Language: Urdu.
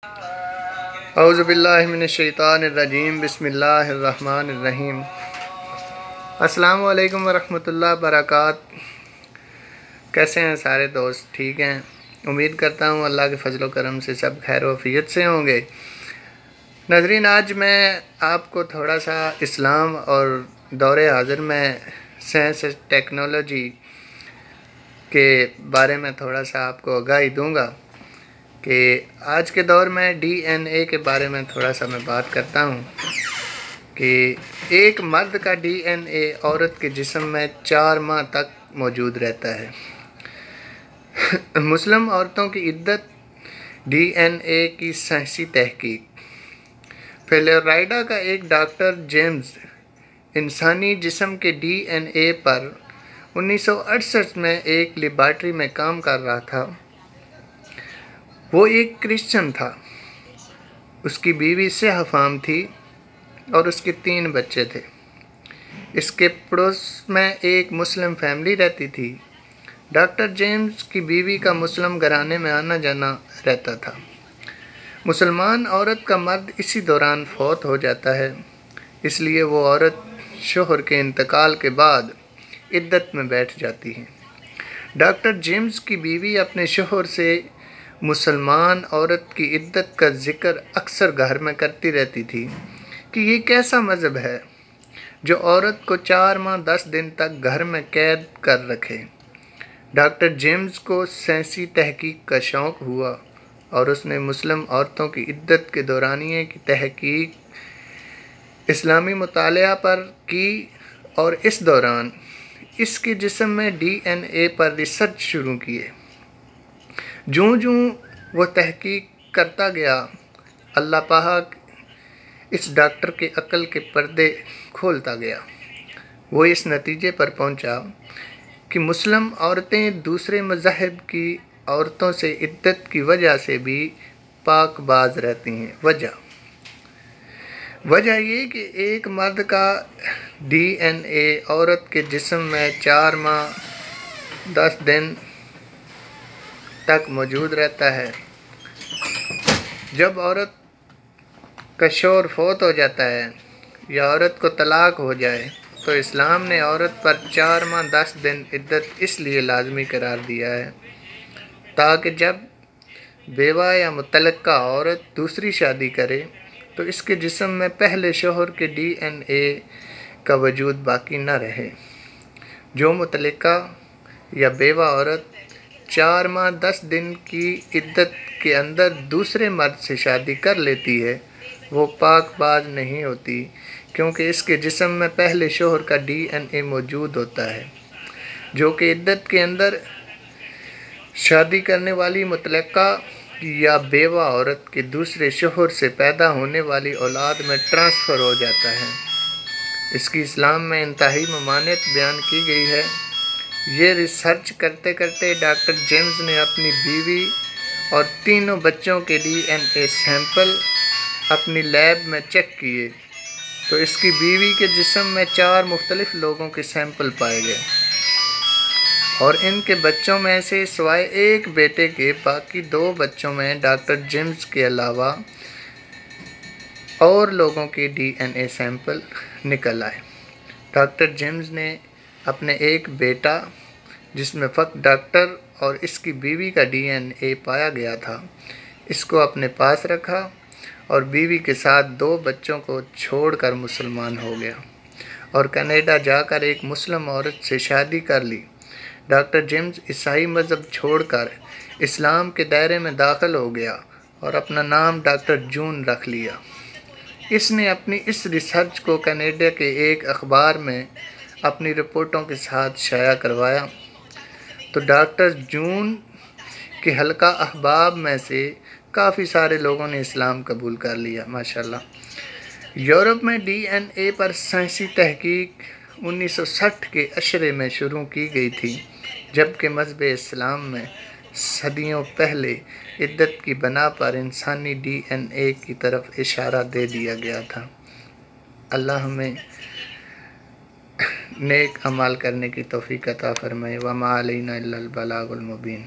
اعوذ باللہ من الشیطان الرجیم بسم اللہ الرحمن الرحیم۔ السلام علیکم ورحمۃ اللہ وبرکاتہ۔ کیسے ہیں سارے دوست؟ ٹھیک ہیں؟ امید کرتا ہوں اللہ کے فضل و کرم سے سب خیر و عافیت سے ہوں گے۔ ناظرین، آج میں آپ کو تھوڑا سا اسلام اور دور حاضر میں سائنس ٹیکنالوجی کے بارے میں تھوڑا سا آپ کو آگاہی دوں گا کہ آج کے دور میں ڈی این اے کے بارے میں تھوڑا سا میں بات کرتا ہوں کہ ایک مرد کا ڈی این اے عورت کے جسم میں 4 ماہ تک موجود رہتا ہے۔ مسلم عورتوں کی عدت ڈی این اے کی سائنسی تحقیق۔ فلوریڈا کا ایک ڈاکٹر جیمز انسانی جسم کے ڈی این اے پر 1968 میں ایک لیبارٹری میں کام کر رہا تھا۔ وہ ایک کرسچن تھا۔ اس کی بیوی سیاہ فام تھی اور اس کے 3 بچے تھے۔ اس کے پڑوس میں ایک مسلم فیملی رہتی تھی۔ ڈاکٹر جیمز کی بیوی کا مسلم گھرانے میں آنا جانا رہتا تھا۔ مسلمان عورت کا مرد اسی دوران فوت ہو جاتا ہے، اس لیے وہ عورت شوہر کے انتقال کے بعد عدت میں بیٹھ جاتی ہے۔ ڈاکٹر جیمز کی بیوی اپنے شوہر سے مسلمان عورت کی عدت کا ذکر اکثر گھر میں کرتی رہتی تھی کہ یہ کیسا مذہب ہے جو عورت کو 4 ماہ 10 دن تک گھر میں قید کر رکھے۔ ڈاکٹر جیمز کو سائنسی تحقیق کا شوق ہوا اور اس نے مسلم عورتوں کی عدت کے دورانیے کی تحقیق اسلامی مطالعہ پر کی اور اس دوران اس کے جسم میں ڈی این اے پر ریسرچ شروع کیے۔ جوں وہ تحقیق کرتا گیا، اللہ پاک اس ڈاکٹر کے عقل کے پردے کھولتا گیا۔ وہ اس نتیجے پر پہنچا کہ مسلم عورتیں دوسرے مذاہب کی عورتوں سے عدت کی وجہ سے بھی پاک باز رہتی ہیں۔ وجہ یہ کہ ایک مرد کا ڈی این اے عورت کے جسم میں 4 ماہ 10 دن تک موجود رہتا ہے۔ جب عورت کا شوہر فوت ہو جاتا ہے یا عورت کو طلاق ہو جائے تو اسلام نے عورت پر 4 ماہ 10 دن عدت اس لیے لازمی قرار دیا ہے تاکہ جب بیوہ یا مطلقہ عورت دوسری شادی کرے تو اس کے جسم میں پہلے شوہر کے ڈی این اے کا وجود باقی نہ رہے۔ جو مطلقہ یا بیوہ عورت 4 ماہ 10 دن کی عدت کے اندر دوسرے مرد سے شادی کر لیتی ہے وہ پاک باز نہیں ہوتی، کیونکہ اس کے جسم میں پہلے شوہر کا ڈی این اے موجود ہوتا ہے، جو کہ عدت کے اندر شادی کرنے والی مطلقہ یا بیوہ عورت کے دوسرے شوہر سے پیدا ہونے والی اولاد میں ٹرانسفر ہو جاتا ہے۔ اس کی اسلام میں انتہائی ممانعت بیان کی گئی ہے۔ یہ ریسرچ کرتے کرتے ڈاکٹر جیمز نے اپنی بیوی اور 3 بچوں کے ڈی این اے سیمپل اپنی لیب میں چیک کیے تو اس کی بیوی کے جسم میں 4 مختلف لوگوں کے سیمپل پائے گئے اور ان کے بچوں میں سے سوائے ایک بیٹے کے باقی 2 بچوں میں ڈاکٹر جیمز کے علاوہ اور لوگوں کے ڈی این اے سیمپل نکل آئے۔ ڈاکٹر جیمز نے اپنے ایک بیٹا جس میں فقط ڈاکٹر اور اس کی بیوی کا ڈی این اے پایا گیا تھا، اس کو اپنے پاس رکھا اور بیوی کے ساتھ 2 بچوں کو چھوڑ کر مسلمان ہو گیا اور کینیڈا جا کر ایک مسلم عورت سے شادی کر لی۔ ڈاکٹر جیمز عیسائی مذہب چھوڑ کر اسلام کے دائرے میں داخل ہو گیا اور اپنا نام ڈاکٹر جون رکھ لیا۔ اس نے اپنی اس ریسرچ کو کینیڈا کے ایک اخبار میں اپنی رپورٹوں کے ساتھ شائع کروایا تو ڈاکٹر جون کے حلقہ احباب میں سے کافی سارے لوگوں نے اسلام قبول کر لیا، ماشاءاللہ۔ یورپ میں ڈی این اے پر سائنسی تحقیق 1960 کے عشرے میں شروع کی گئی تھی، جبکہ مذہب اسلام میں صدیوں پہلے عدت کی بنا پر انسانی ڈی این اے کی طرف اشارہ دے دیا گیا تھا۔ اللہ ہمیں نیک اعمال کرنے کی توفیق عطا فرمائے۔ وما علینا الا البلاغ المبین۔